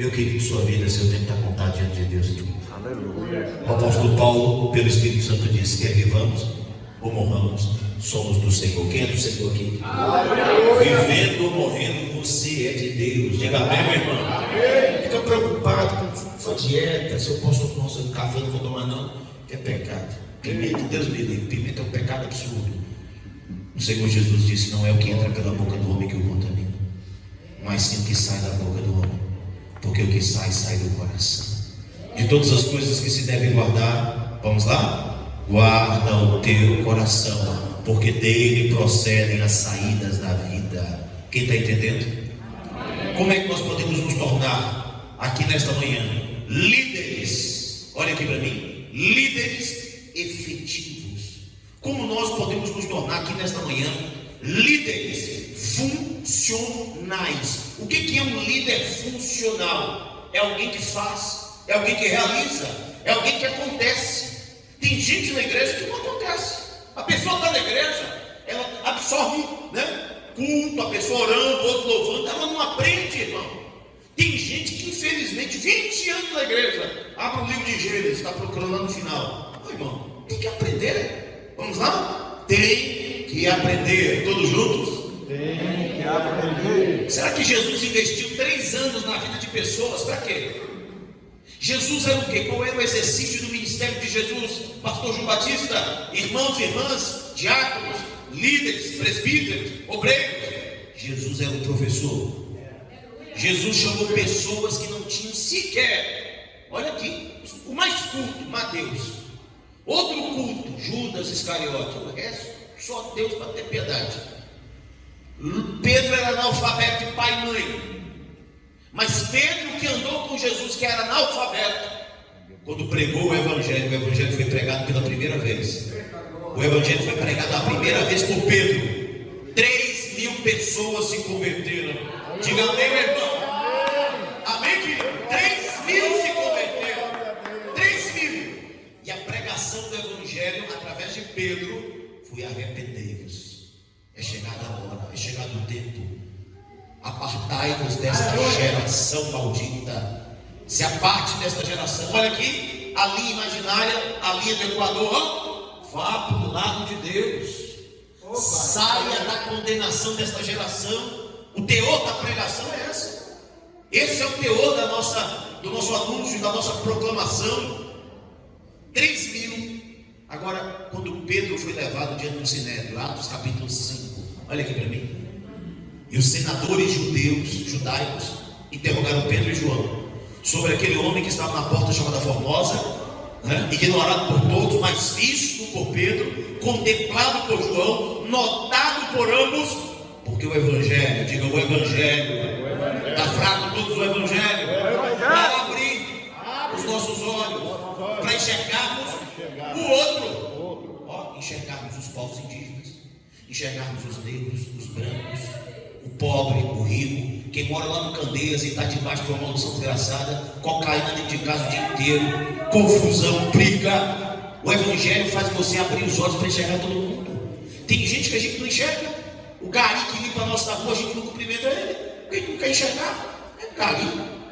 Meu querido, sua vida, seu tempo está contado diante de Deus. Aleluia. O apóstolo Paulo, pelo Espírito Santo, disse: quer vivamos ou morramos, somos do Senhor. Quem é do Senhor aqui? Aleluia. Vivendo ou morrendo, você é de Deus. Diga amém, meu irmão. Amém. Fica preocupado com sua dieta, se eu posso tomar um café, não vou tomar não, que é pecado. Pimenta, Deus me livre, pimenta é um pecado absurdo. O Senhor Jesus disse: não é o que entra pela boca do homem que o contamina, mas sim o que sai da boca do homem, porque o que sai, sai do coração. De todas as coisas que se devem guardar, vamos lá? Guarda o teu coração, porque dele procedem as saídas da vida. Quem está entendendo? Como é que nós podemos nos tornar aqui nesta manhã líderes? Olha aqui para mim, líderes efetivos. Como nós podemos nos tornar aqui nesta manhã líderes funcionais? O que é um líder funcional? É alguém que faz, é alguém que realiza, é alguém que acontece. Tem gente na igreja que não acontece. A pessoa está na igreja, ela absorve, né, culto, a pessoa orando, o outro louvando, ela não aprende, irmão. Tem gente que infelizmente 20 anos na igreja, abre o livro de Gênesis, está procurando lá no final. Ô, irmão, tem que aprender. Vamos lá? Tem que aprender. Todos juntos? Tem que aprender. Será que Jesus investiu 3 anos na vida de pessoas? Para quê? Jesus era o quê? Qual era o exercício do ministério de Jesus? Pastor João Batista, irmãos e irmãs, diáconos, líderes, presbíteros, obreiros. Jesus era um professor. Jesus chamou pessoas que não tinham sequer, olha aqui, o mais culto, Mateus. Outro culto, Judas Iscariote. O resto, só Deus para ter piedade. Pedro era analfabeto de pai e mãe. Mas Pedro, que andou com Jesus, que era analfabeto, quando pregou o evangelho foi pregado pela primeira vez. O evangelho foi pregado a primeira vez por Pedro. 3.000 pessoas se converteram. Diga amém, meu irmão. Amém, querido? 3.000 se converteram. 3.000. E a pregação do evangelho através de Pedro foi: arrependei-vos. É chegada a hora, é chegado o tempo. Apartai-vos desta geração maldita. Se aparte desta geração. Olha aqui, a linha imaginária, a linha do Equador. Vá para o lado de Deus. Saia da condenação desta geração. O teor da pregação é essa. Esse é o teor do nosso anúncio, da nossa proclamação. 3.000. Agora, quando Pedro foi levado diante do Sinédrio, Atos capítulo 5, olha aqui para mim. E os senadores judaicos, interrogaram Pedro e João sobre aquele homem que estava na porta chamada Formosa, né? Ignorado por todos, mas visto por Pedro, contemplado por João, notado por ambos, porque o evangelho, diga o evangelho, está fraco todos o evangelho, para abrir os nossos olhos, para enxergarmos o outro, enxergarmos os povos indígenas, enxergarmos os negros, os brancos, o pobre, o rico, quem mora lá no Candeias e está debaixo de uma maldição desgraçada, cocaína dentro de casa o dia inteiro, confusão, briga. O evangelho faz você abrir os olhos para enxergar todo mundo. Tem gente que a gente não enxerga. O gari que limpa a nossa rua, a gente não cumprimenta ele, porque a gente não quer enxergar. É gari.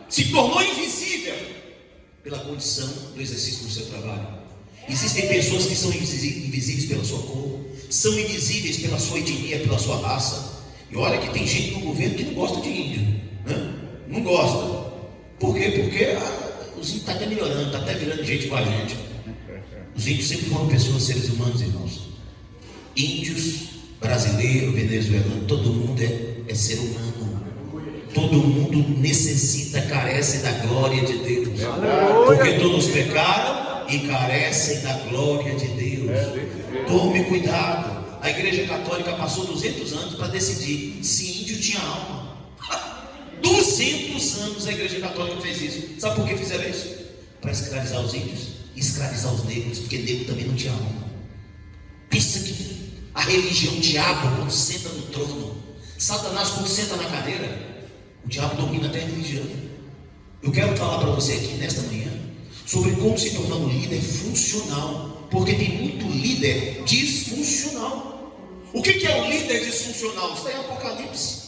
Se tornou invisível pela condição do exercício do seu trabalho. Existem pessoas que são invisíveis pela sua cor, são invisíveis pela sua etnia, pela sua raça. E olha que tem gente no governo que não gosta de índio, né? Não gosta. Por quê? Porque os índios estão até melhorando, está até virando gente com a gente. Os índios sempre foram pessoas, seres humanos, irmãos. Índios, brasileiro, venezuelano, todo mundo é ser humano. Todo mundo necessita, carece da glória de Deus. Porque todos pecaram e carecem da glória de Deus. Tome cuidado. A Igreja Católica passou 200 anos para decidir se índio tinha alma. 200 anos a Igreja Católica fez isso. Sabe por que fizeram isso? Para escravizar os índios, escravizar os negros, porque negro também não tinha alma. Pensa que a religião, o diabo, quando senta no trono, Satanás, quando senta na cadeira, o diabo domina até a religião. Eu quero falar para você aqui nesta manhã sobre como se tornar um líder funcional, porque tem muito líder disfuncional. O que é um líder disfuncional? Isso é Apocalipse.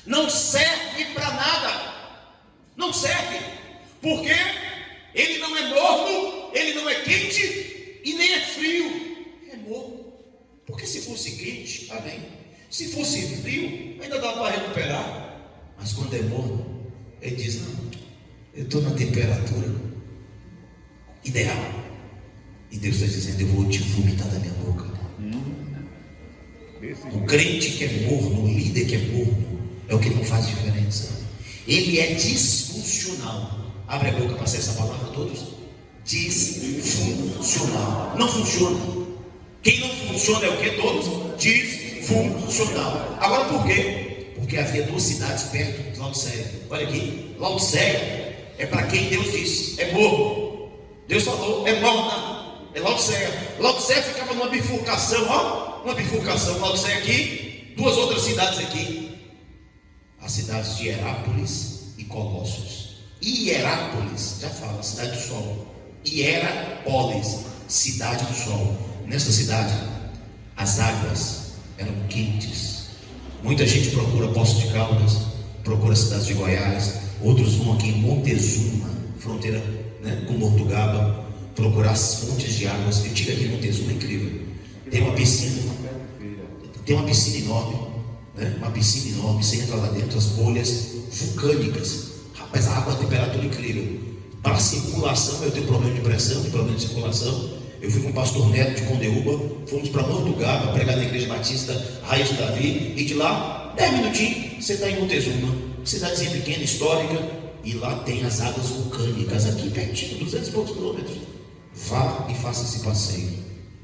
Não serve para nada. Não serve, porque ele não é morno, ele não é quente e nem é frio, é morno. Porque se fosse quente, amém, se fosse frio, ainda dá para recuperar. Mas quando é morno, ele diz: não, eu estou na temperatura ideal. E Deus está dizendo: eu vou te vomitar da minha boca. O crente que é morno, o líder que é morno, é o que não faz diferença. Ele é disfuncional. Abre a boca para ser essa palavra a todos. Disfuncional. Não funciona. Quem não funciona é o que? Todos? Disfuncional. Agora por quê? Porque havia 2 cidades perto de Laodiceia. Olha aqui, Laodiceia é para quem Deus disse: é morno. Deus falou: é morna. É Laodiceia. Laodiceia ficava numa bifurcação, ó. Uma bifurcação, Laodiceia aqui, 2 outras cidades aqui. As cidades de Hierápolis e Colossos. Hierápolis, já fala, cidade do sol. Hierápolis, cidade do sol. Nessa cidade, as águas eram quentes. Muita gente procura Poços de Caldas, procura cidades de Goiás. Outros vão aqui em Montezuma, fronteira, né, com Mortugaba, procurar as fontes de águas. Eu tive aqui em Montezuma, incrível. Tem uma piscina enorme, né? Uma piscina enorme. Você entra lá dentro, as bolhas vulcânicas. Rapaz, a água, a temperatura incrível. Para a circulação, eu tenho problema de pressão, problema de circulação. Eu fui com o pastor Neto de Condeúba, fomos para Mortugaba, pregar na Igreja Batista Raiz de Davi, e de lá, 10 minutinhos, você está em Montezuma, cidadezinha pequena, histórica, e lá tem as águas vulcânicas, aqui pertinho, 200 e poucos quilômetros. Vá e faça esse passeio.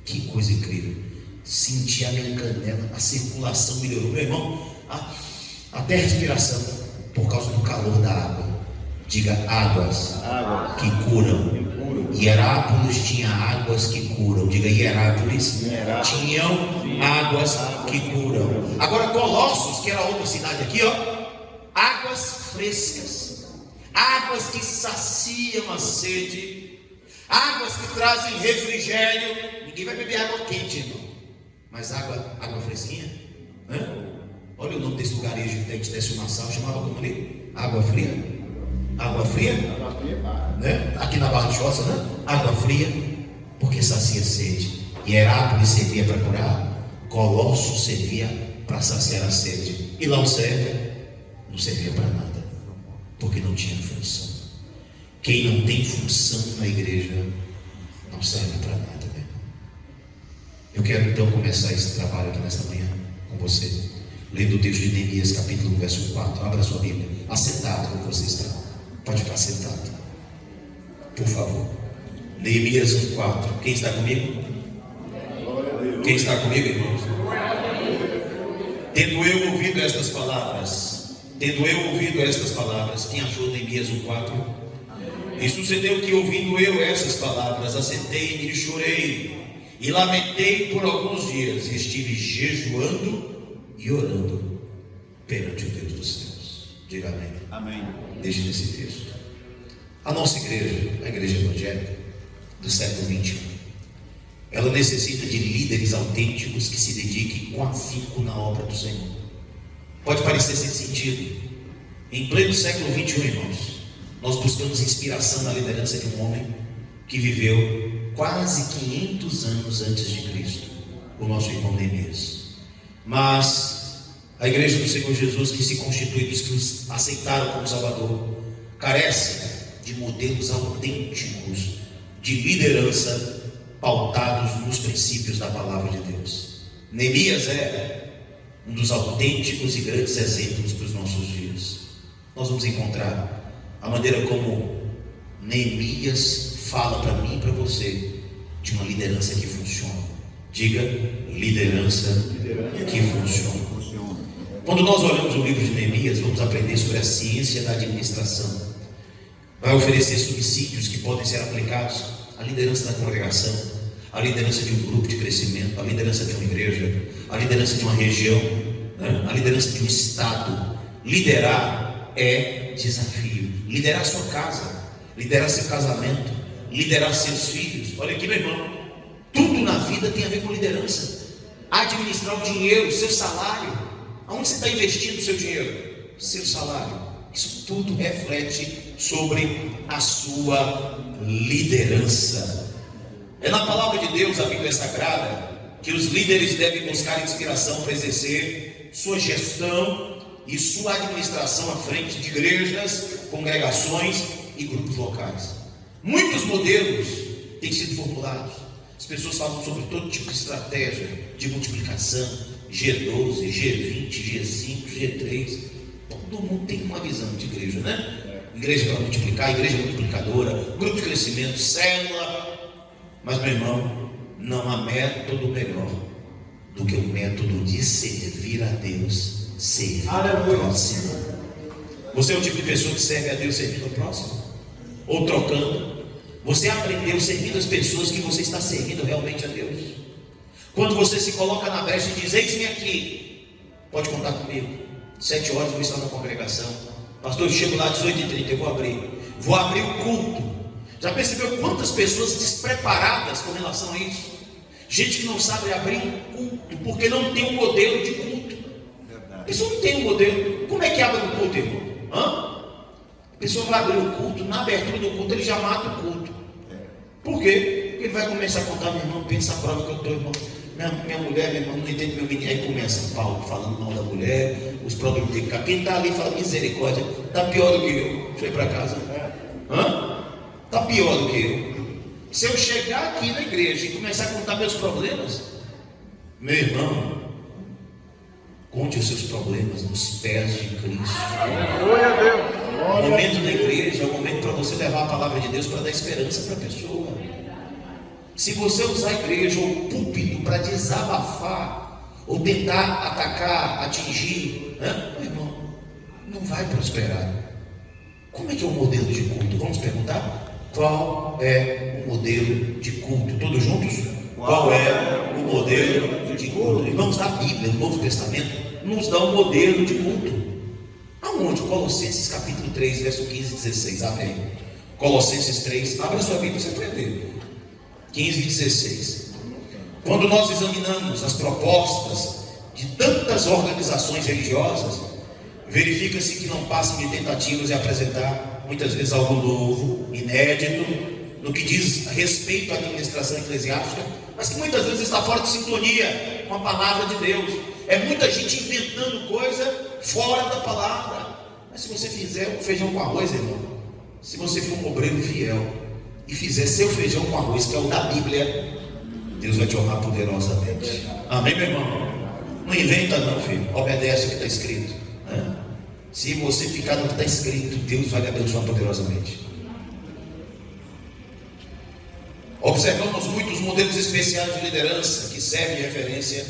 Que coisa incrível. Senti a minha canela, a circulação melhorou, meu irmão, até a respiração, por causa do calor da água. Diga: águas que curam. Hierápolis tinha águas que curam. Diga: Hierápolis tinham águas que curam. Agora Colossos, que era outra cidade aqui, ó, águas frescas, águas que saciam a sede, águas que trazem refrigério. Ninguém vai beber água quente, irmão, mas água fresquinha, né? Olha o nome desse lugarejo que a gente desce uma sal, chamava como ali? Água fria. Água fria, né? Aqui na Barra de Choça, né? Água fria, porque sacia sede. Hierápolis servia para curar, Colossos servia para saciar a sede, e Laodiceia não servia para nada, porque não tinha função. Quem não tem função na igreja não serve para nada, né? Eu quero então começar esse trabalho aqui nesta manhã com você, lendo o texto de Neemias, capítulo 1, verso 4. Abra sua Bíblia, assentado como você está. Pode ficar sentado, por favor. Neemias 1:4. Quem está comigo? Quem está comigo, irmãos? Tendo eu ouvido estas palavras, quem achou Neemias 1:4? E sucedeu que, ouvindo eu essas palavras, assentei-me e chorei, e lamentei por alguns dias, e estive jejuando e orando perante o Deus dos céus. Diga amém. Amém. Deixe nesse texto. A nossa igreja, a igreja evangélica do século 21, ela necessita de líderes autênticos que se dediquem com afinco na obra do Senhor. Pode parecer sem sentido. Em pleno século 21, irmãos, nós buscamos inspiração na liderança de um homem que viveu quase 500 anos antes de Cristo, o nosso irmão Neemias. Mas a igreja do Senhor Jesus, que se constitui dos que os aceitaram como Salvador, carece de modelos autênticos de liderança pautados nos princípios da palavra de Deus. Neemias é um dos autênticos e grandes exemplos para os nossos dias. Nós vamos encontrar a maneira como Neemias fala para mim e para você de uma liderança que funciona. Diga: liderança que funciona. Quando nós olhamos o livro de Neemias, vamos aprender sobre a ciência da administração. Vai oferecer subsídios que podem ser aplicados à liderança da congregação, à liderança de um grupo de crescimento, à liderança de uma igreja, à liderança de uma região, né? À liderança de um estado. Liderar é desafio. Liderar sua casa, liderar seu casamento, liderar seus filhos. Olha aqui, meu irmão, tudo na vida tem a ver com liderança. Administrar o dinheiro, o seu salário. Aonde você está investindo o seu dinheiro? Seu salário. Isso tudo reflete sobre a sua liderança. É na palavra de Deus, a Bíblia Sagrada, que os líderes devem buscar inspiração para exercer sua gestão e sua administração à frente de igrejas, congregações e grupos locais. Muitos modelos têm sido formulados. As pessoas falam sobre todo tipo de estratégia de multiplicação, G12, G20, G5, G3. Todo mundo tem uma visão de igreja, né? Igreja para multiplicar, igreja multiplicadora, grupo de crescimento, célula. Mas, meu irmão, não há método melhor do que o método de servir a Deus, servir o próximo. Você é o tipo de pessoa que serve a Deus servindo o próximo? Ou trocando? Você aprendeu servindo as pessoas que você está servindo realmente a Deus? Quando você se coloca na brecha e diz: eis-me aqui, pode contar comigo, 7 horas eu vou estar na congregação. Pastor, eu chego lá às 18h30, eu vou abrir o culto. Já percebeu quantas pessoas despreparadas com relação a isso? Gente que não sabe abrir um culto, porque não tem um modelo de culto. A pessoa não tem um modelo. Como é que abre um culto, irmão? A pessoa vai abrir o culto, na abertura do culto ele já mata o culto. Por quê? Porque ele vai começar a contar: meu irmão, pensa a prova que eu estou, irmão. Minha mulher, meu irmão, não entende meu menino. Aí começa Paulo falando mal da mulher, os problemas de cá. Quem está ali fala: misericórdia, está pior do que eu. Deixa eu ir para casa. Está pior do que eu. Se eu chegar aqui na igreja e começar a contar meus problemas, meu irmão, conte os seus problemas nos pés de Cristo. Glória a Deus. O momento da igreja é o momento para você levar a palavra de Deus para dar esperança para a pessoa. Se você usar a igreja ou o púlpito para desabafar ou tentar atacar, atingir, meu irmão, não vai prosperar. Como é que é o modelo de culto? Vamos perguntar? Qual é o modelo de culto? Todos juntos? Qual é o modelo de culto? Irmãos, a Bíblia, o Novo Testamento, nos dá um modelo de culto. Aonde? Colossenses capítulo 3, verso 15 e 16. Amém. Colossenses 3, abra sua Bíblia para você aprender. 15 e 16. Quando nós examinamos as propostas de tantas organizações religiosas, verifica-se que não passam de tentativas de apresentar muitas vezes algo novo, inédito, no que diz respeito à administração eclesiástica, mas que muitas vezes está fora de sintonia com a palavra de Deus. É muita gente inventando coisa fora da palavra. Mas se você fizer o feijão com arroz, irmão, se você for um obreiro fiel e fizer seu feijão com arroz, que é o da Bíblia, Deus vai te honrar poderosamente. Amém, meu irmão? Não inventa não, filho. Obedece o que está escrito. Se você ficar no que está escrito, Deus vai lhe abençoar poderosamente. Observamos muitos modelos especiais de liderança que servem de referência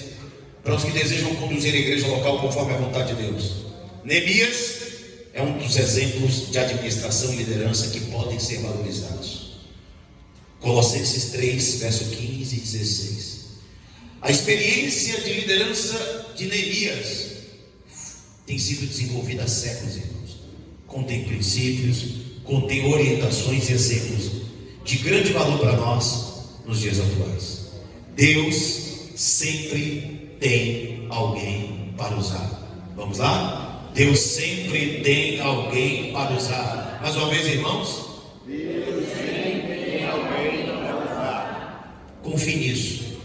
para os que desejam conduzir a igreja local conforme a vontade de Deus. Neemias é um dos exemplos de administração e liderança que podem ser valorizados. Colossenses 3, verso 15 e 16. A experiência de liderança de Neemias tem sido desenvolvida há séculos, irmãos. Contém princípios, contém orientações e exemplos de grande valor para nós nos dias atuais. Deus sempre tem alguém para usar. Vamos lá? Deus sempre tem alguém para usar. Mais uma vez, irmãos. Deus sempre tem alguém para usar. Confie nisso.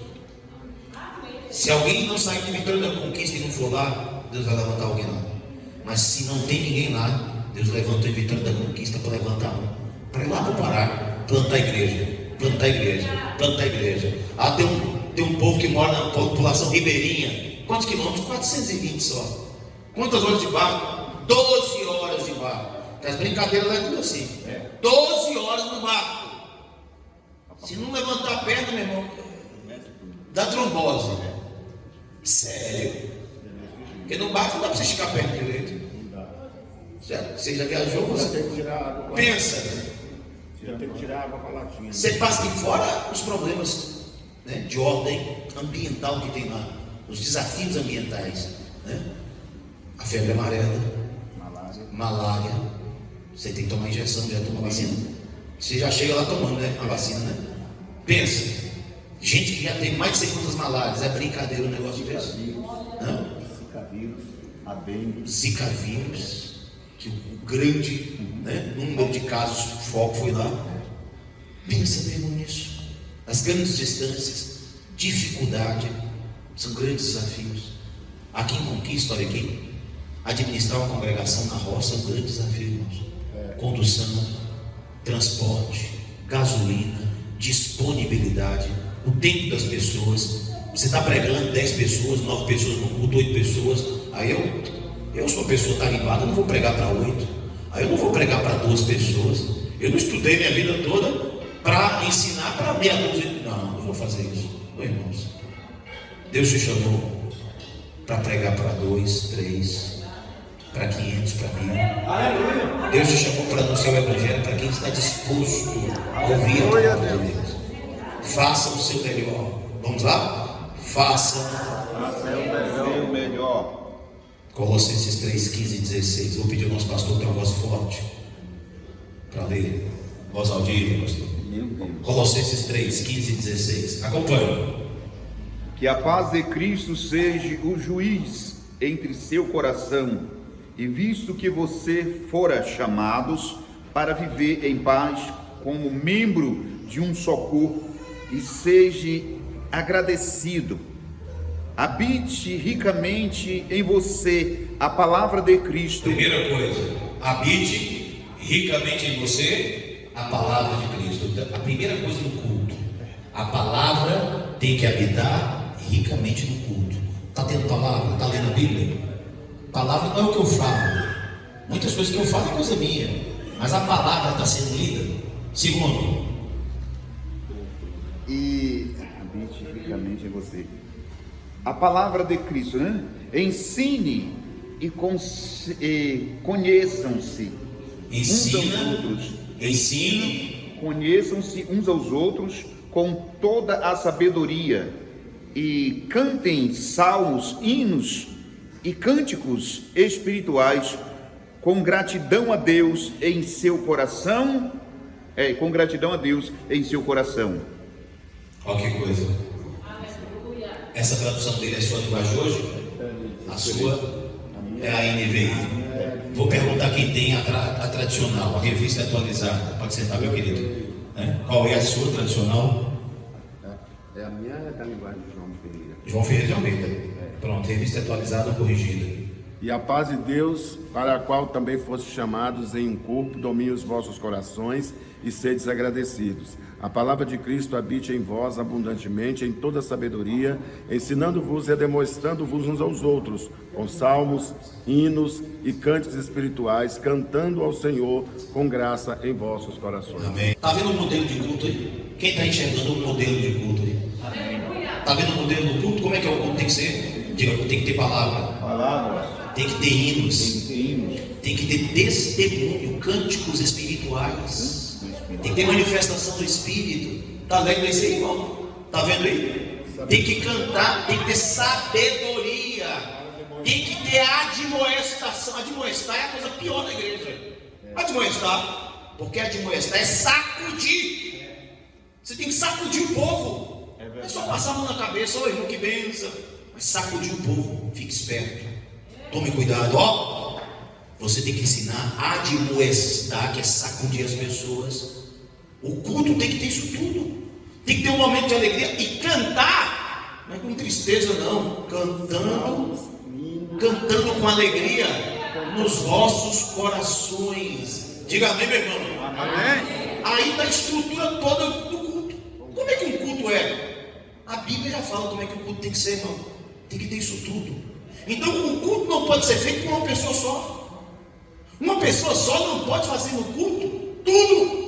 Se alguém não sair de Vitória da Conquista e não for lá, Deus vai levantar alguém lá. Mas se não tem ninguém lá, Deus levantou em Vitória da Conquista para levantar um. Para ir lá para o Pará, plantar a igreja, plantar a igreja, plantar a igreja. Tem um povo que mora na população ribeirinha. Quantos quilômetros? 420 só. Quantas horas de barco? 12 horas de barco. As brincadeiras lá é tudo assim. 12 horas no barco. Se não levantar a perna, meu irmão, dá trombose. Sério. Porque no barco não dá para você esticar a perna direito. Você já viajou? Você pensa. Você tem que tirar água para a latinha. Você passa de fora os problemas, né, de ordem ambiental que tem lá, os desafios ambientais, né? A febre amarela, malária. Você tem que tomar injeção, já toma vacina. Você já chega lá tomando, né, a vacina, né? Pensa, gente que já tem mais de 600 malárias, é brincadeira um negócio desse. Zika vírus, a dengue. Zika vírus. que o grande, né, número de casos, o foco foi lá. Pensa mesmo nisso. As grandes distâncias, dificuldade, são grandes desafios. Aqui em Conquista, olha aqui, administrar uma congregação na roça é um grande desafio, irmãos. Condução, transporte, gasolina, disponibilidade, o tempo das pessoas. Você está pregando 10 pessoas, 9 pessoas no culto, 8 pessoas. Aí eu sou uma pessoa tarimbada, eu não vou pregar para 8. Aí eu não vou pregar para 2 pessoas. Eu não estudei minha vida toda para ensinar para meia dúzia. Não vou fazer isso. Ô, irmãos, Deus te chamou para pregar para 2, 3, para 500, para 1000. Deus te chamou para anunciar o Evangelho para quem está disposto a ouvir a palavra de Deus. Faça o seu melhor. Vamos lá? Faça o melhor. Colossenses 3, 15 e 16. Vou pedir ao nosso pastor para voz forte para ler. Voz audível, pastor. Colossenses 3, 15 e 16. Acompanhe. Que a paz de Cristo seja o juiz entre seu coração, e visto que você fora chamados para viver em paz como membro de um só corpo, e seja agradecido. Habite ricamente em você a palavra de Cristo. Primeira coisa, habite ricamente em você a palavra de Cristo. A primeira coisa no culto, a palavra tem que habitar ricamente no culto. Está tendo palavra? Está lendo a Bíblia? Palavra não é o que eu falo. Muitas coisas que eu falo é coisa minha, mas a palavra está sendo lida. Segundo, e habite ricamente em você a palavra de Cristo, né? Ensine e conheçam-se uns aos outros. Ensine, conheçam-se uns aos outros com toda a sabedoria, e cantem salmos, hinos e cânticos espirituais com gratidão a Deus em seu coração. Com gratidão a Deus em seu coração. olha que coisa. Essa tradução dele é sua linguagem hoje? A sua é a NVI. Vou perguntar quem tem a tradicional, a revista atualizada. Pode sentar, meu querido. Qual é a sua tradicional? A minha é da linguagem de João Ferreira. João Ferreira de Almeida. Pronto, revista atualizada, corrigida. E a paz de Deus, para a qual também fostes chamados em um corpo, domine os vossos corações e sedes agradecidos. A palavra de Cristo habite em vós abundantemente, em toda sabedoria, ensinando-vos e demonstrando-vos uns aos outros, com salmos, hinos e cânticos espirituais, cantando ao Senhor com graça em vossos corações. Amém. Está vendo o modelo de culto aí? Quem está enxergando o modelo de culto aí? Está vendo o modelo do culto? Como é que é o culto? Tem que ser? Diga, tem que ter palavra. Tem que ter hinos. Tem que ter testemunho, cânticos espirituais. Tem que ter manifestação do Espírito. Está lendo isso aí, irmão? Está vendo aí? Tem que cantar, tem que ter sabedoria. Tem que ter admoestação. Admoestar é a coisa pior da igreja. Admoestar, porque admoestar é sacudir. Você tem que sacudir o povo. Não é só passar a mão na cabeça, ô irmão, que benção. Mas sacudir o povo, fique esperto. Tome cuidado, ó. Você tem que ensinar a admoestar, que é sacudir as pessoas. O culto tem que ter isso tudo. Tem que ter um momento de alegria e cantar. Não é com tristeza, não. Cantando com alegria nos vossos corações. Diga amém, meu irmão. Amém. Aí está a estrutura toda do culto. Como é que um culto é? A Bíblia já fala como é que o culto tem que ser, irmão. Tem que ter isso tudo. Então o culto não pode ser feito por uma pessoa só. Uma pessoa só não pode fazer no culto tudo.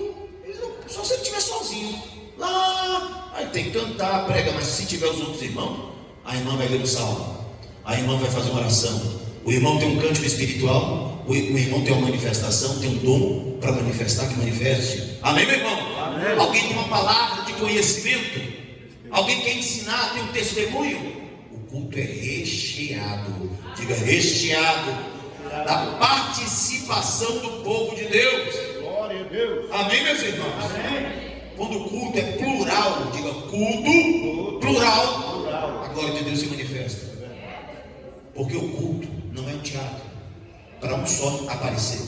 Só se ele estiver sozinho. Lá, aí tem que cantar, prega, mas se tiver os outros irmãos, a irmã vai ler o salmo, a irmã vai fazer uma oração, o irmão tem um cântico espiritual, o irmão tem uma manifestação, tem um dom para manifestar, que manifeste. Amém, meu irmão? Amém. Alguém tem uma palavra de conhecimento, alguém quer ensinar, tem um testemunho. O culto é recheado, diga recheado, da participação do povo de Deus. Glória a Deus. Amém, meus irmãos? Amém. Quando o culto é plural, diga culto, plural, a glória de Deus se manifesta. Porque o culto não é um teatro. para um só aparecer,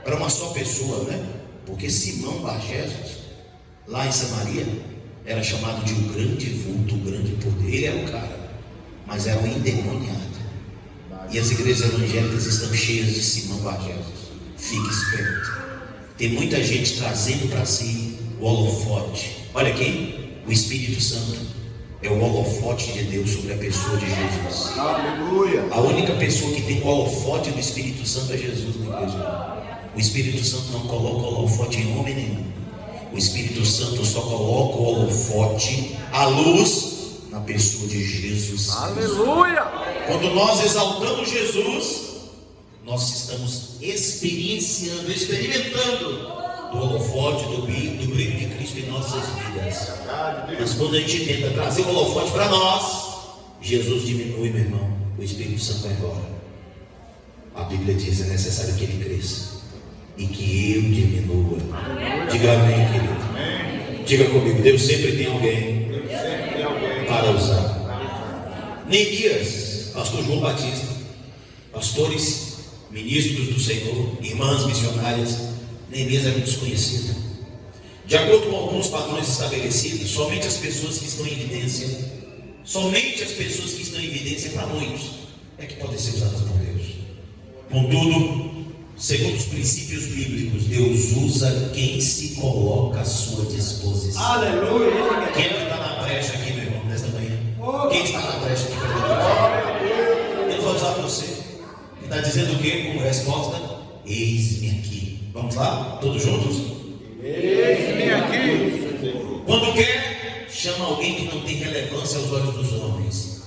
para uma só pessoa, né? Porque Simão Bar-Jesus, lá em Samaria, era chamado de um grande vulto, um grande poder. Ele era o cara, mas era um endemoniado. E as igrejas evangélicas estão cheias de Simão Bar-Jesus. Fique esperto. Tem muita gente trazendo para si o holofote. Olha aqui, o Espírito Santo é o holofote de Deus sobre a pessoa de Jesus. Aleluia. A única pessoa que tem o holofote do Espírito Santo é Jesus na igreja. O Espírito Santo não coloca o holofote em homem nenhum. O Espírito Santo só coloca o holofote, a luz, na pessoa de Jesus. Aleluia! Quando nós exaltamos Jesus, nós estamos experimentando do holofote, do brilho de Cristo em nossas vidas. Mas quando a gente tenta trazer o holofote para nós, Jesus diminui, meu irmão, o Espírito Santo vai embora. A Bíblia diz: é necessário que ele cresça e que eu diminua. Diga amém, querido. Diga comigo: Deus sempre tem alguém para usar. Neemias, pastor João Batista, pastores, ministros do Senhor, irmãs missionárias, Neemias era um desconhecido. De acordo com alguns padrões estabelecidos, somente as pessoas que estão em evidência, para muitos, é que podem ser usadas por Deus. Contudo, segundo os princípios bíblicos, Deus usa quem se coloca à sua disposição. Aleluia! Quem está na brecha aqui, meu irmão, nesta manhã? Quem está na brecha aqui para Deus? Ele vai usar você. Ele está dizendo o quê como resposta? Eis-me aqui. Vamos lá? Todos juntos? Eis-me aqui. Quando quer, chama alguém que não tem relevância aos olhos dos homens,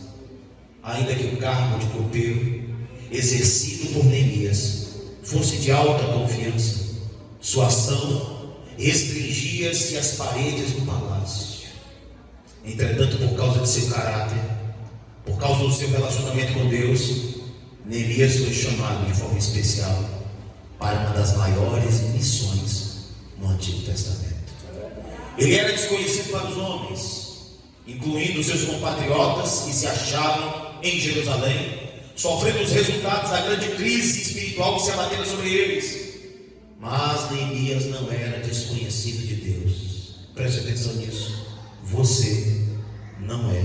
ainda que o cargo de copeiro, exercido por Neemias, fosse de alta confiança, sua ação restringia-se às paredes do palácio. Entretanto, por causa de seu caráter, por causa do seu relacionamento com Deus, Neemias foi chamado de forma especial para uma das maiores missões no Antigo Testamento. Ele era desconhecido para os homens, incluindo seus compatriotas que se achavam em Jerusalém, sofrendo os resultados da grande crise espiritual que se abatera sobre eles. Mas Neemias não era desconhecido de Deus. Preste atenção nisso. Você não é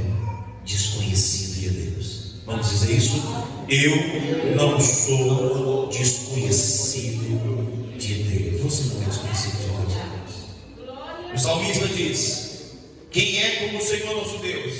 desconhecido de Deus. Vamos dizer isso? Eu não sou desconhecido de Deus. Você não é desconhecido de Deus. O salmista diz: quem é como o Senhor nosso Deus,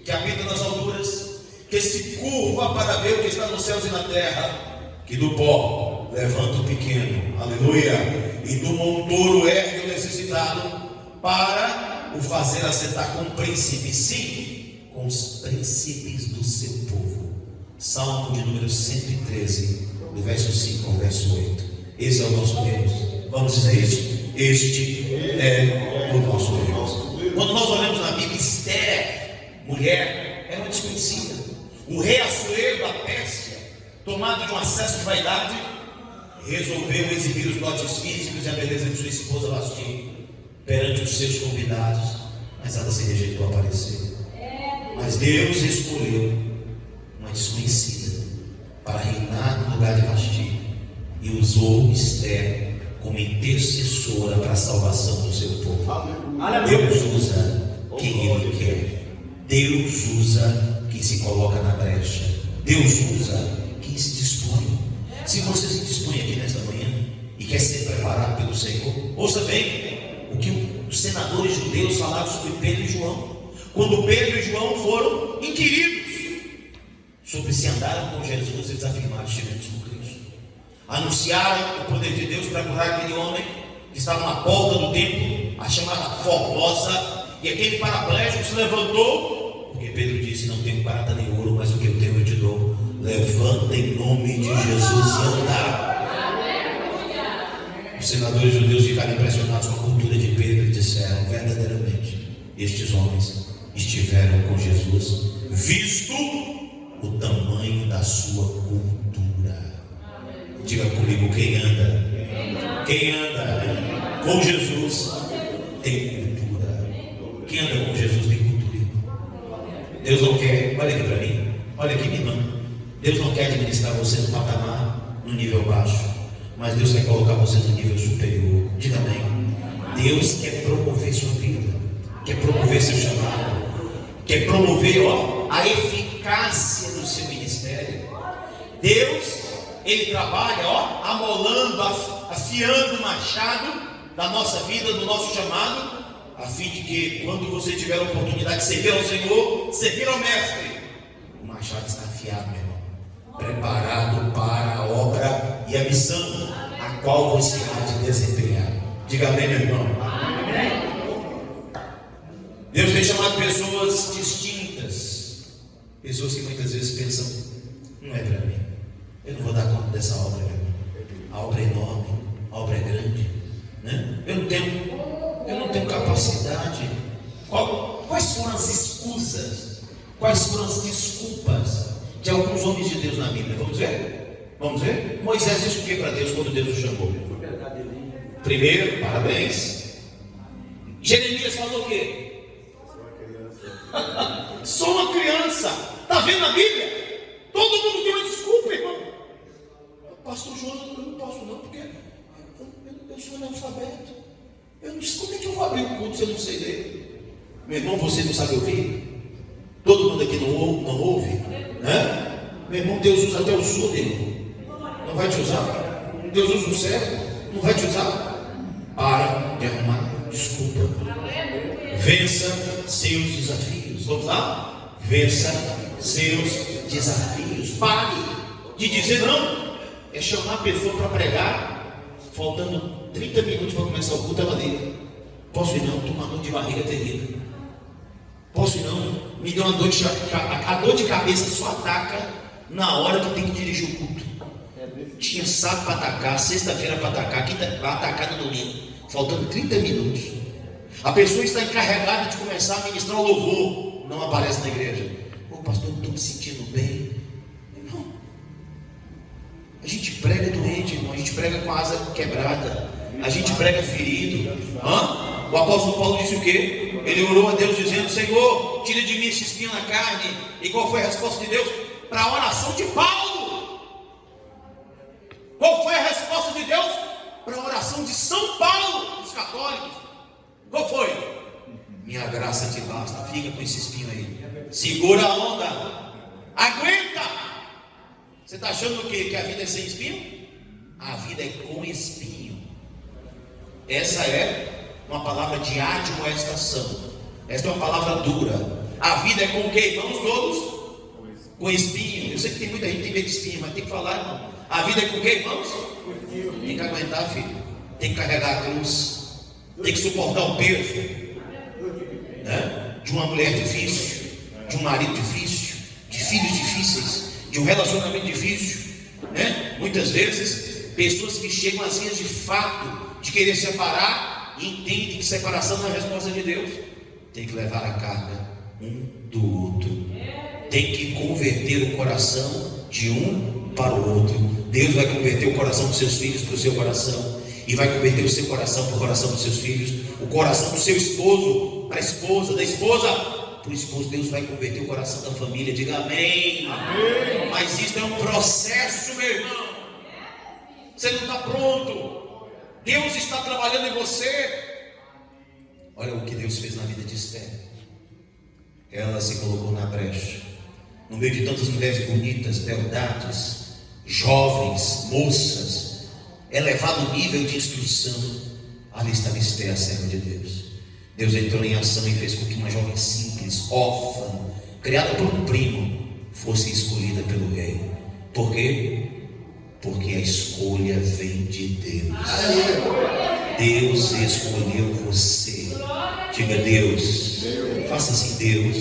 que habita nas alturas, que se curva para ver o que está nos céus e na terra, que do pó levanta o pequeno, aleluia, e do monturo ergue o necessitado, para o fazer assentar com príncipes, sim, com os príncipes do seu povo. Salmo de número 113, do verso 5 ao verso 8. Esse é o nosso Deus. Vamos dizer isso? Este é o nosso Deus. Quando nós olhamos na Bíblia, Esther, mulher, era uma desconhecida. O rei Assuero da Pérsia, tomado de um acesso de vaidade, resolveu exibir os dotes físicos e a beleza de sua esposa Vasti perante os seus convidados, mas ela se rejeitou a aparecer. Mas Deus escolheu uma desconhecida para reinar no lugar de Vasti e usou Esther como intercessora para a salvação do seu povo. Deus usa quem Ele quer. Deus usa quem se coloca na brecha. Deus usa quem se dispõe. Se você se dispõe aqui nesta manhã e quer ser preparado pelo Senhor, ouça bem o que os senadores judeus falaram sobre Pedro e João, quando Pedro e João foram inquiridos sobre se andaram com Jesus. Eles afirmaram: estivemos com Cristo. Anunciaram o poder de Deus para curar aquele homem que estava na porta do templo, a chamada Formosa, e aquele paraplégico se levantou, porque Pedro disse: não tenho prata nem ouro, mas o que eu tenho eu te dou. Levanta em nome de Jesus e anda. Os senadores judeus ficaram impressionados com a cultura de Pedro e disseram: verdadeiramente, estes homens estiveram com Jesus, visto o tamanho da sua cultura. Diga comigo: quem anda com Jesus tem cultura. Quem anda com Jesus tem cultura. Deus não quer, olha aqui para mim, olha aqui, minha irmã. Deus não quer administrar você no patamar no nível baixo, mas Deus quer colocar você no nível superior. Diga amém. Deus quer promover sua vida, quer promover seu chamado, quer promover a eficácia do seu ministério. Deus, Ele trabalha amolando, afiando o machado da nossa vida, do nosso chamado, a fim de que quando você tiver a oportunidade de servir ao Senhor, servir ao Mestre, o machado está afiado, meu irmão, preparado para a obra e a missão a qual você há de desempenhar. Diga amém, meu irmão. Deus tem chamado pessoas distintas, pessoas que muitas vezes pensam: não é para mim, eu não vou dar conta dessa obra, meu irmão. A obra é enorme, a obra é grande, né? Eu não tenho capacidade. Quais foram as escusas, quais foram as desculpas de alguns homens de Deus na Bíblia? Vamos ver? Vamos ver? Moisés disse o que para Deus quando Deus o chamou? Primeiro, parabéns. Jeremias falou o quê? Sou uma criança. Está vendo a Bíblia? Todo mundo tem uma desculpa, irmão. Pastor João, eu não posso não, porque eu sou analfabeto. Eu não sei como é que eu vou abrir o culto se eu não sei ler. Meu irmão, você não sabe ouvir? Todo mundo aqui não ouve, né? Meu irmão, Deus usa até o surdo, irmão. Não vai te usar. Deus usa o cego, não vai te usar. Para de arrumar desculpa. Vença seus desafios. Vamos lá? Vença seus desafios. Pare de dizer não. É chamar a pessoa para pregar, faltando 30 minutos para começar o culto, ela liga: posso ir não? Estou com uma dor de barriga terrível. Posso ir não? Me deu uma dor de cabeça. A dor de cabeça só ataca na hora que tem que dirigir o culto. Tinha sábado para atacar, sexta-feira para atacar, quinta para atacar no domingo, faltando 30 minutos. A pessoa está encarregada de começar a ministrar o louvor, não aparece na igreja. Ô pastor, não estou me sentindo bem. Não. A gente prega doente, irmão. A gente prega com a asa quebrada. A gente prega ferido. O apóstolo Paulo disse o quê? Ele orou a Deus dizendo: Senhor, tira de mim esse espinho na carne. E qual foi a resposta de Deus? Para a oração de Paulo. Qual foi a resposta de Deus para a oração de São Paulo, dos católicos? Qual foi? Minha graça te basta. Fica com esse espinho aí. Segura a onda. Aguenta. Você está achando o quê? Que a vida é sem espinho? A vida é com espinho. Essa é uma palavra de admoestação. Essa é uma palavra dura. A vida é com o quê, irmãos todos? Com espinho. Eu sei que tem muita gente que tem medo de espinho, mas tem que falar, irmão. A vida é com o quê, irmãos? Tem que aguentar, filho. Tem que carregar a cruz. Tem que suportar o peso, né? De uma mulher difícil, de um marido difícil, de filhos difíceis, de um relacionamento difícil, né? Muitas vezes, pessoas que chegam assim de fato de querer separar e entendem que separação não é a resposta de Deus. Tem que levar a carga um do outro. Tem que converter o coração de um para o outro. Deus vai converter o coração dos seus filhos para o seu coração, e vai converter o seu coração para o coração dos seus filhos, o coração do seu esposo para a esposa, da esposa para o esposo. Deus vai converter o coração da família. Diga amém. Amém. Mas isso é um processo, meu irmão. Você não está pronto. Deus está trabalhando em você. Olha o que Deus fez na vida de Esther. Ela se colocou na brecha, no meio de tantas mulheres bonitas, beldades, jovens, moças, elevado nível de instrução. Ali estava Esther, a serva de Deus. Deus entrou em ação e fez com que uma jovem simples, órfã, criada por um primo, fosse escolhida pelo rei. Por quê? Porque a escolha vem de Deus. Deus escolheu você. Diga: Deus. Faça assim: Deus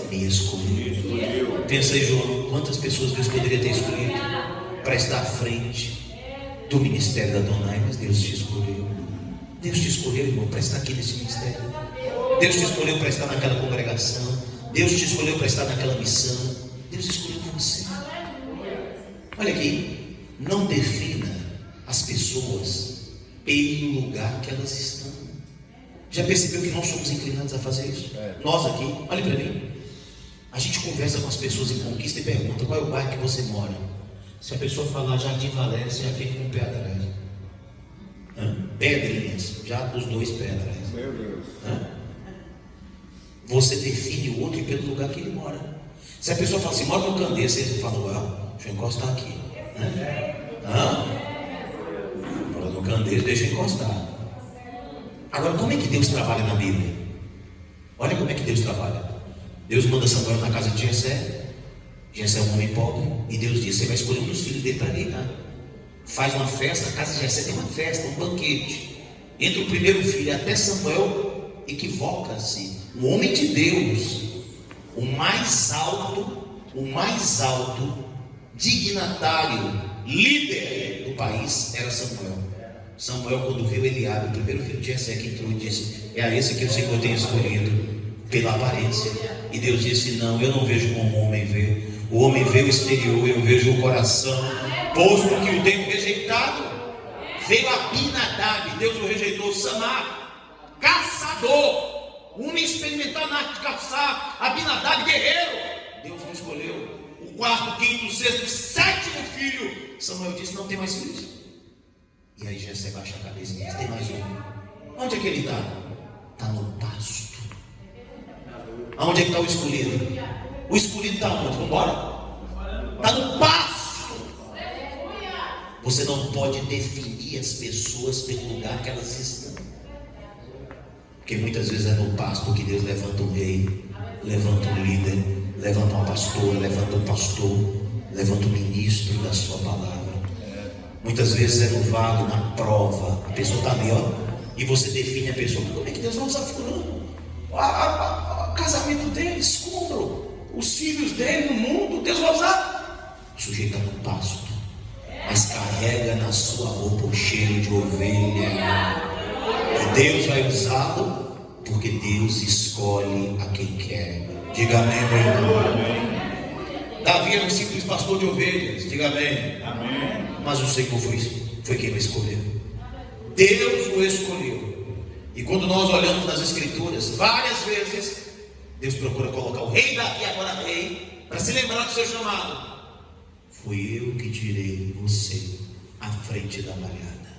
me escolheu. Pensa aí, João, quantas pessoas Deus poderia ter escolhido para estar à frente do ministério da Donai, mas Deus te escolheu. Deus te escolheu, irmão, para estar aqui nesse ministério. Deus te escolheu para estar naquela congregação. Deus te escolheu para estar naquela missão. Deus escolheu você. Olha aqui, não defina as pessoas pelo lugar que elas estão. Já percebeu que nós somos inclinados a fazer isso? Nós aqui, olhe para mim. A gente conversa com as pessoas em Conquista e pergunta: qual é o bairro que você mora? Se a pessoa falar Jardim Valéria, já fica com o pé atrás. Pedrinhas, já os dois pés atrás. Meu Deus. Você define o outro pelo lugar que ele mora. Se a pessoa fala assim, mora no Candeias, você fala, deixa eu encostar aqui. Mora no Candeias, deixa eu encostar. Agora, como é que Deus trabalha na Bíblia? Olha como é que Deus trabalha. Deus manda Samuel na casa de Jessé. Jessé é um homem pobre. E Deus diz, você vai escolher um dos filhos dele para reinar. Faz uma festa, a casa de Jessé tem uma festa, um banquete. Entre o primeiro filho até Samuel, equivoca-se. Um homem de Deus, o mais alto dignatário, líder do país era Samuel. Samuel, quando viu Eliabe, o primeiro filho de Jessé, que entrou e disse, é a esse que o Senhor tem escolhido pela aparência. E Deus disse, não, eu não vejo como o homem vê. O homem vê o exterior, eu vejo o coração. Posto que o tenho rejeitado, veio Abinadab, Deus o rejeitou. Samar, caçador, um experimentado na arte de caçar. Abinadab, guerreiro, Deus o escolheu. O quarto, quinto, sexto, sétimo filho, Samuel disse, não tem mais filhos. E aí Jessé baixa a cabeça e diz, tem mais um. Onde é que ele está? Está no pasto. Aonde é que está o escolhido? O escolhido está onde? Vamos embora? Está no pasto. Você não pode definir as pessoas pelo lugar que elas estão. Porque muitas vezes é no pasto que Deus levanta um rei, levanta um líder, levanta uma pastora, levanta um pastor, levanta um ministro da sua palavra. Muitas vezes é no vale, na prova. A pessoa está ali, e você define a pessoa. Como é que Deus vai usar fulano? O casamento dele, escombro. Os filhos dele no mundo, Deus vai usar. O sujeito está no pasto, mas carrega na sua roupa o cheiro de ovelha. E Deus vai usá-lo, porque Deus escolhe a quem quer. Diga amém, meu irmão. Davi era um simples pastor de ovelhas. Diga amém. Amém. Mas o Senhor foi quem o escolheu. Deus o escolheu. E quando nós olhamos nas Escrituras, várias vezes Deus procura colocar o rei Davi, agora rei, para se lembrar do seu chamado. Fui eu que tirei você à frente da malhada.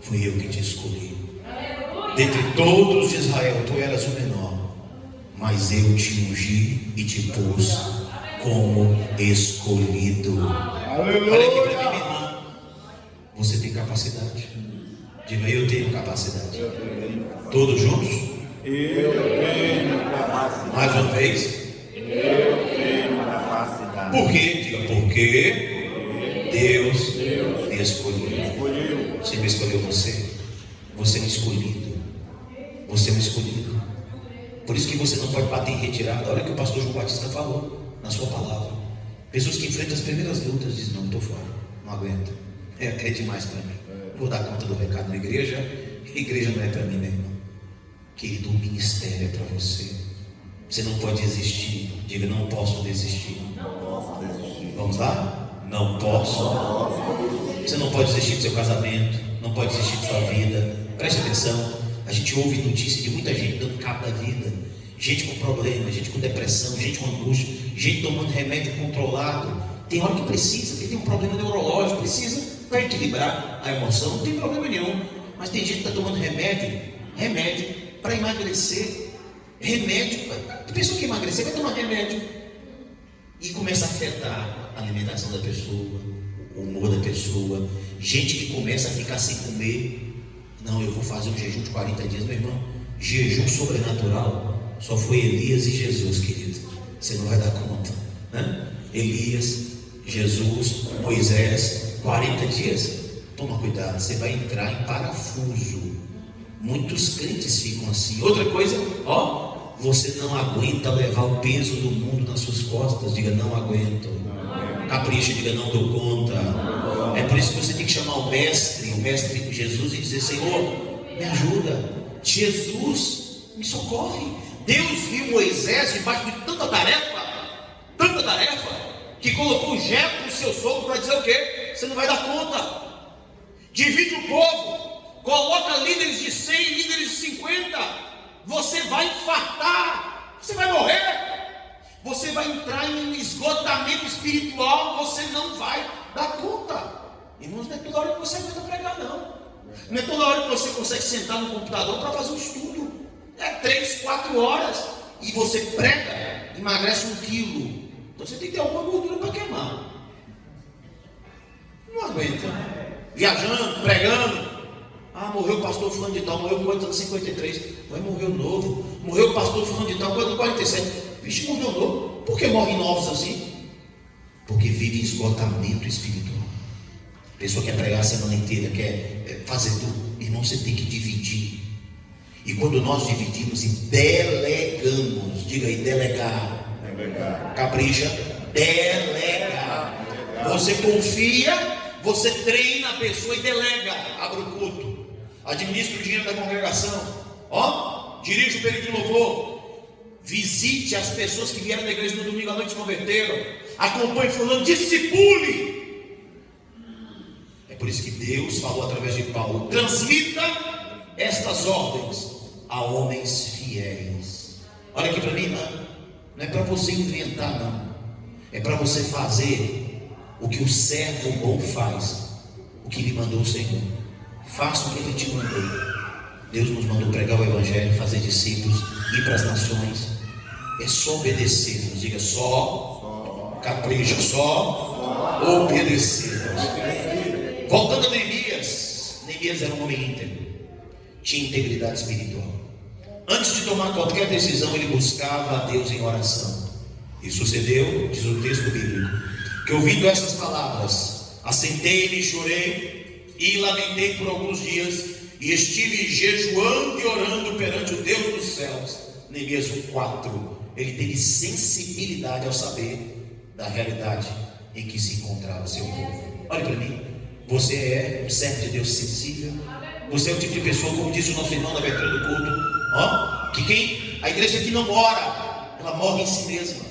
Fui eu que te escolhi. Dentre todos de Israel, tu eras o menor, mas eu te ungi e te pus como escolhido. Aleluia. Olha aqui para mim, minha irmã. Você tem capacidade. Diga, eu tenho capacidade. Todos juntos? Eu tenho capacidade. Mais uma vez. Eu tenho capacidade. Por quê? Diga, porque Deus me escolheu. Você me escolheu você. Você é um escolhido. Você é um escolhido. Por isso que você não pode bater em retirada. Olha o que o pastor João Batista falou na sua palavra. Pessoas que enfrentam as primeiras lutas dizem, não, estou fora, não aguento. É demais para mim. Vou dar conta do recado na igreja. Igreja não é para mim, meu irmão. Querido, o ministério é para você. Você não pode desistir. Diga, não posso desistir. Vamos lá? Não posso. Você não pode desistir do seu casamento. Não pode desistir de sua vida. Preste atenção. A gente ouve notícias de muita gente dando cabo da vida. Gente com problema, gente com depressão, gente com angústia, gente tomando remédio controlado. Tem hora que precisa, porque tem um problema neurológico, precisa para equilibrar a emoção. Não tem problema nenhum. Mas tem gente que está tomando remédio para emagrecer. Remédio, a pessoa que emagrecer vai tomar remédio. E começa a afetar a alimentação da pessoa, o humor da pessoa. Gente que começa a ficar sem comer. Não, eu vou fazer um jejum de 40 dias, meu irmão. Jejum sobrenatural só foi Elias e Jesus, querido. Você não vai dar conta, né? Elias, Jesus, Moisés, 40 dias. Toma cuidado, você vai entrar em parafuso. Muitos crentes ficam assim. Outra coisa, você não aguenta levar o peso do mundo nas suas costas. Diga, não aguento. Capricha, diga, não dou conta. É por isso que você tem que chamar o mestre Jesus, e dizer, Senhor, me ajuda. Jesus, me socorre. Deus viu Moisés debaixo de tanta tarefa, que colocou o Jetro, seu sogro, para dizer o quê? Você não vai dar conta. Divide o povo, coloca líderes de 100, líderes de 50. Você vai infartar, você vai morrer. Você vai entrar em um esgotamento espiritual, você não vai dá conta. Irmãos, não é toda hora que você aguenta pregar, não. Não é toda hora que você consegue sentar no computador para fazer um estudo. É 3, 4 horas. E você prega, emagrece 1 quilo. Então você tem que ter alguma gordura para queimar. Não aguenta. Viajando, pregando. Ah, morreu o pastor fulano de tal, morreu com quantos anos? 53. Vai morrer novo. Morreu o pastor fulano de tal, quantos? 47. Vixe, morreu novo. Por que morrem novos assim? Porque vive em esgotamento espiritual. A pessoa quer pregar a semana inteira, quer fazer tudo. Irmão, você tem que dividir. E quando nós dividimos e delegamos, diga aí, delegar. Capricha, delegar. Você confia, você treina a pessoa e delega. Abre o culto, administra o dinheiro da congregação, dirige o período de louvor, visite as pessoas que vieram da igreja no domingo à noite e se converteram, acompanhe fulano, discipule. É por isso que Deus falou através de Paulo: transmita estas ordens a homens fiéis. Olha aqui para mim, não é para você inventar, não. É para você fazer o que o servo bom faz, o que lhe mandou o Senhor. Faça o que ele te mandou. Deus nos mandou pregar o evangelho, fazer discípulos, ir para as nações. É só obedecer. Nos diga só, capricha, só obedecer. Voltando a Neemias. Neemias era um homem íntegro, tinha integridade espiritual. Antes de tomar qualquer decisão, ele buscava a Deus em oração. E sucedeu, diz o texto bíblico, que ouvindo essas palavras, assentei-me e chorei e lamentei por alguns dias, e estive jejuando e orando perante o Deus dos céus. Neemias 1:4. Ele teve sensibilidade ao saber da realidade em que se encontrava seu povo. Olha para mim, você é um servo de Deus sensível. Você é o tipo de pessoa, como disse o nosso irmão na abertura do culto, que a igreja que não ora, ela morre em si mesma.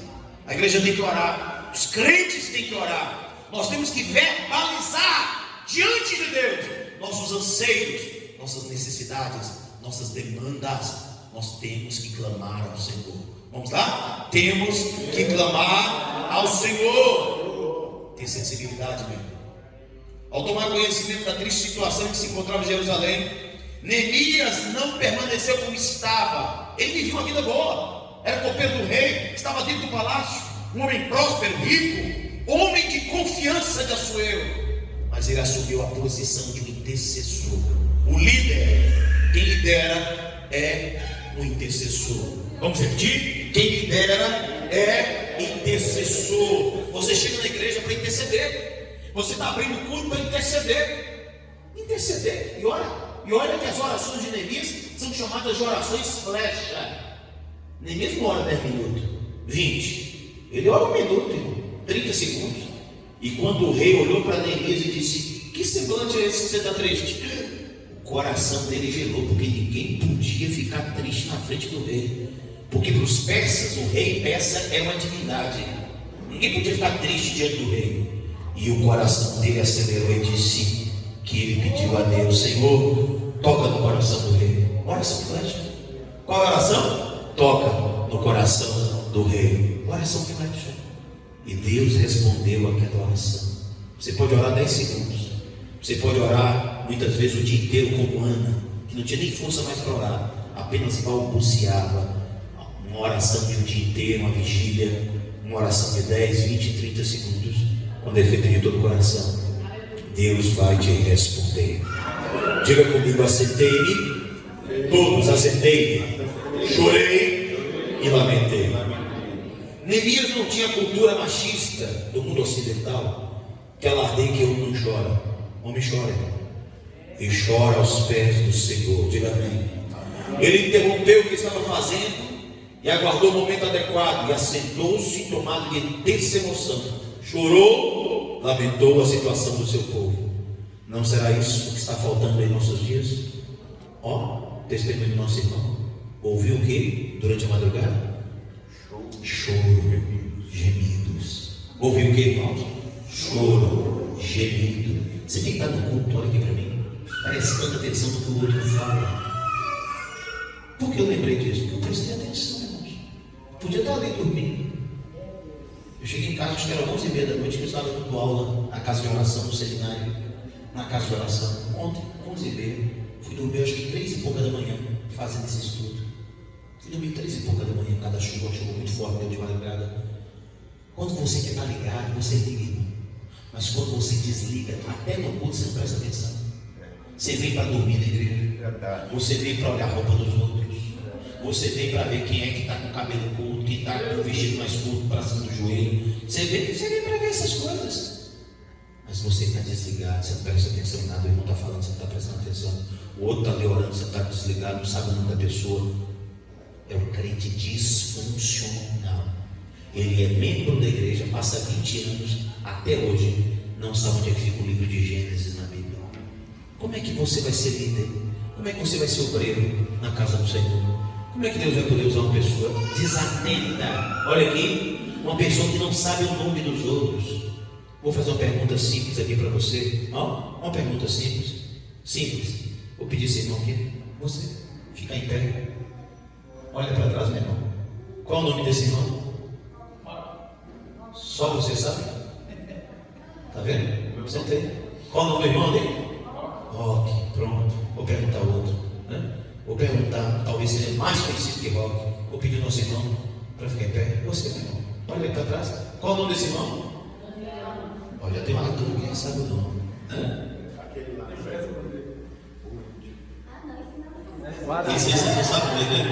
A igreja tem que orar, os crentes têm que orar. Nós temos que verbalizar diante de Deus nossos anseios, nossas necessidades, nossas demandas. Nós temos que clamar ao Senhor. Vamos lá? Temos que clamar ao Senhor. Ter sensibilidade, meu irmão. Ao tomar conhecimento da triste situação em que se encontrava em Jerusalém, Neemias não permaneceu como estava. Ele vivia uma vida boa, era copeiro do rei, estava dentro do palácio, um homem próspero, rico, homem de confiança de Assuero. Mas ele assumiu a posição de um intercessor. O líder, quem lidera é o intercessor. Vamos repetir? Quem lidera é intercessor. Você chega na igreja para interceder. Você está abrindo o culto para interceder. Interceder. E olha que as orações de Neemias são chamadas de orações flecha. Neemias não ora 10 minutos, 20. Ele ora 1 minuto, 30 segundos. E quando o rei olhou para Neemias e disse: que semblante é esse que você está triste? O coração dele gelou, porque ninguém podia ficar triste na frente do rei. Porque para os persas, o rei persa é uma divindade. Ninguém podia ficar triste diante do rei. E o coração dele acelerou e disse que ele pediu a Deus: Senhor, toca no coração do rei. Oração flecha. Qual é a oração? Toca no coração do rei. Oração flecha. E Deus respondeu aquela oração. Você pode orar 10 segundos. Você pode orar muitas vezes o dia inteiro, como Ana, que não tinha nem força mais para orar, apenas balbuciava. Uma oração de um dia inteiro, uma vigília, uma oração de 10, 20, 30 segundos. Quando é feito de todo o coração, Deus vai te responder. Diga comigo: assentei-me, todos assentei-me, chorei e lamentei. Neemias não tinha a cultura machista do mundo ocidental, que alardeia que homem não chora. Homem chora, e chora aos pés do Senhor. Diga amém. Ele interrompeu o que estava fazendo e aguardou o momento adequado, e assentou-se tomado de intensa emoção. Chorou, lamentou a situação do seu povo. Não será isso que está faltando em nossos dias? Testemunho do nosso irmão. Ouviu o que durante a madrugada? Choro, gemidos. Ouviu o que, irmãos? Choro, gemido. Você tem que estar no culto, olha aqui para mim, prestando atenção no que o outro fala. Por que eu lembrei disso? Porque eu prestei atenção, irmãos. Podia estar ali dormindo. Eu Cheguei em casa, acho que era 11h30 da noite, que eu estava dando aula na casa de oração do seminário, na casa de oração. Ontem, 11h30, fui dormir acho que 3 e pouca da manhã, fazendo esse estudo. Fui dormir 3 e pouca da manhã, cada chuva muito forte, deu de madrugada. Quando você quer estar ligado, você liga, irmão. Mas quando você desliga, até no culto você não presta atenção. Você vem para dormir na igreja, você vem para olhar a roupa dos outros, você vem para ver quem é que está com o cabelo curto, quem está com o vestido mais curto para cima do joelho. Você vem para ver essas coisas. Mas você está desligado, você não presta atenção em nada. O irmão está falando, você não está prestando atenção. O outro está orando, você está desligado, não sabe o nome da pessoa. É um crente disfuncional. Ele é membro da igreja, passa 20 anos, até hoje, não sabe onde é que fica o livro de Gênesis na Bíblia. Como é que você vai ser líder? Como é que você vai ser obreiro na casa do Senhor? Como é que Deus vai poder usar uma pessoa desatenta? Olha aqui, uma pessoa que não sabe o nome dos outros. Vou fazer uma pergunta simples aqui para você. Uma pergunta simples. Simples. Vou pedir esse irmão aqui. Você fica em pé. Olha para trás, meu irmão. Qual o nome desse irmão? Só você sabe? Tá vendo? Você tem. Qual o nome do irmão dele? Rock. Pronto. Vou perguntar outro. Vou perguntar, talvez seja mais conhecido que Rock. Vou pedir ao nosso irmão para ficar em pé. Você, meu irmão. Olha para trás. Qual o nome desse irmão? Olha, tem uma turma que não sabe o nome. Esse você não sabe o nome dele?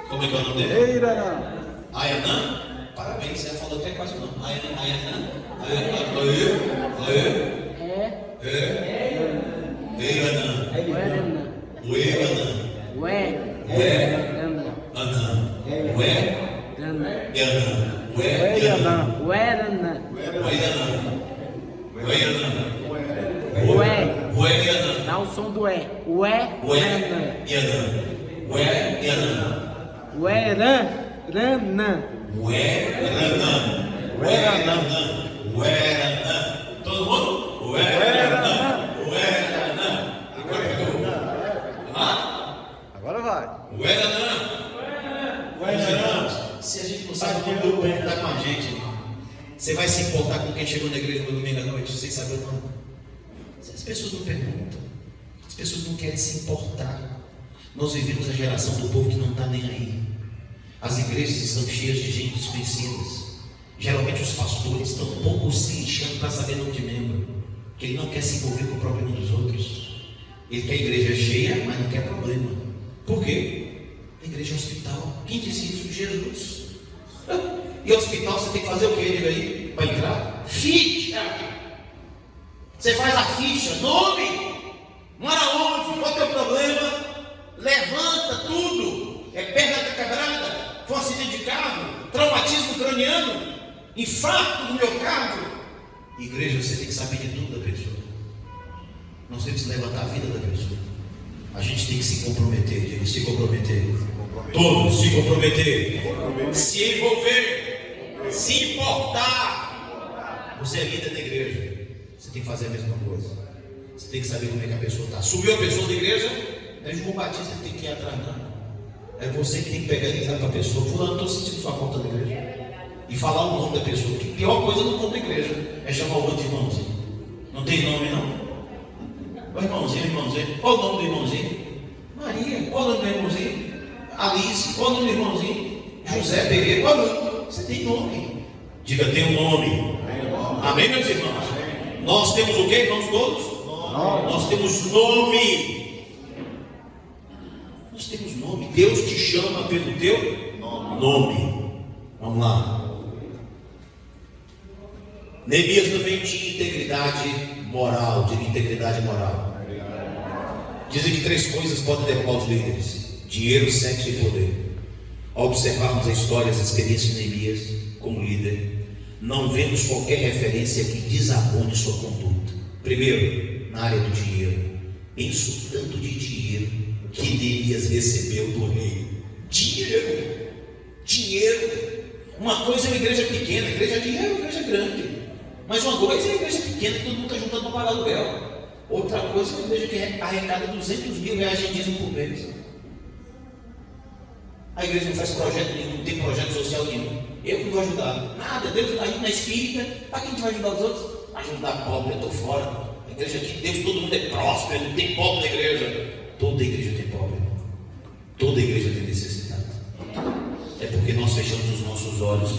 Como é que é o nome dele? Ayanã? Parabéns, você falou até quase o nome. Ayanã? Dá o som do E. Todo mundo? Agora vai. Se a gente não sabe o nome do povo que está com a gente, você vai se importar com quem chegou na igreja no domingo à noite sem saber o nome? As pessoas não perguntam, as pessoas não querem se importar. Nós vivemos a geração do povo que não está nem aí. As igrejas estão cheias de gente desconhecidas. Geralmente os pastores estão um pouco se lixando para saber o nome de membro, porque ele não quer se envolver com o problema dos outros. Ele quer a igreja cheia, mas não quer problema. Por quê? A igreja é um hospital. Quem disse isso? Jesus. E hospital você tem que fazer o que, diga aí, para entrar? Ficha. Você faz a ficha, nome, mora onde, qual é o teu problema, levanta tudo, é perna quebrada, foi um acidente de carro, traumatismo craniano, infarto do miocárdio. Igreja, você tem que saber de tudo da pessoa. Nós temos que levantar a vida da pessoa. A gente tem que se comprometer, diga, se comprometer. Todos se comprometer, se envolver, se importar. Você é líder da igreja. Você tem que fazer a mesma coisa. Você tem que saber como é que a pessoa está. Subiu a pessoa da igreja, é João Batista que tem que ir atrás, não. É você que tem que pegar e ligar para a pessoa. Fulano, estou sentindo sua falta da igreja. E falar o nome da pessoa. Porque a pior coisa no mundo da igreja é chamar o outro de irmãozinho. Não tem nome, não. O irmãozinho. Qual o nome do irmãozinho? Maria. Qual o nome do irmãozinho? Alice. Qual o nome do irmãozinho? José Pereira. Qual o nome? Você tem nome. Diga, tem um nome. Amém, meus irmãos? Nós temos o quê, irmãos todos? Nós temos nome. Nós temos nome. Deus te chama pelo teu nome. Vamos lá. Neemias também tinha integridade moral. Diga, integridade moral. Dizem que 3 coisas podem derrubar os líderes: dinheiro, sexo e poder. Ao observarmos a história, as experiências de Neemias como líder, não vemos qualquer referência que desabone sua conduta. Primeiro, na área do dinheiro. Penso tanto de dinheiro que Neemias recebeu do rei. Dinheiro. Uma coisa é uma igreja pequena, a igreja aqui é uma igreja grande. Mas uma coisa é a igreja pequena que todo mundo está juntando para pagar aluguel. Outra coisa é uma igreja que arrecada 200 mil reais de dízimo por mês. A igreja não faz projeto nenhum, não tem projeto social nenhum. Eu que não vou ajudar. Nada, Deus está indo na espírita. Para quem a gente vai ajudar os outros? Ajudar pobre, eu estou fora. A igreja aqui, Deus, todo mundo é próspero, não tem pobre na igreja. Toda igreja tem pobre. Toda igreja tem necessidade. É porque nós fechamos os nossos olhos